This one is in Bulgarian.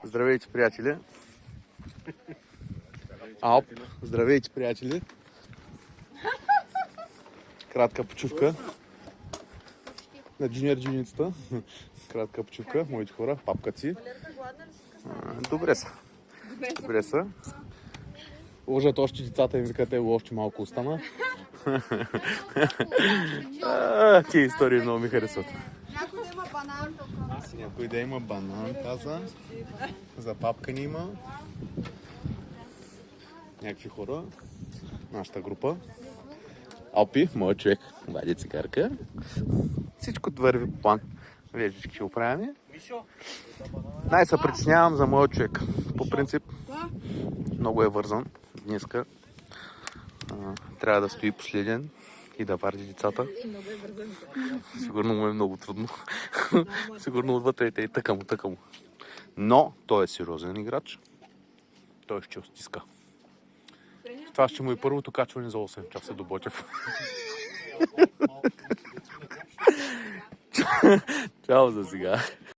Здравейте, приятели! Алп, здравейте, приятели! Кратка почивка на джуниор-джуницата. Кратка почивка, моите хора, папката си. Добре са. Добре са. Лъжат още децата им, викат, още малко остана. Тия истории много ми харесват. Някой да има банан тук. Някой да има банан, каза. За папка ни има. Някакви хора. Нашата група. Алпи, моят човек, вади цигарка. Всичко върви по план. Веждички ще оправяме. Най-се притеснявам за моят човек. По принцип, много е вързан днеска. Трябва да стои последен и да варди децата. Сигурно му е много трудно. Сигурно отвътре е тъка му. Но той е сериозен играч. Той ще стиска. Това ще му е първото качване за 8 часа до Ботев. Чао за сега.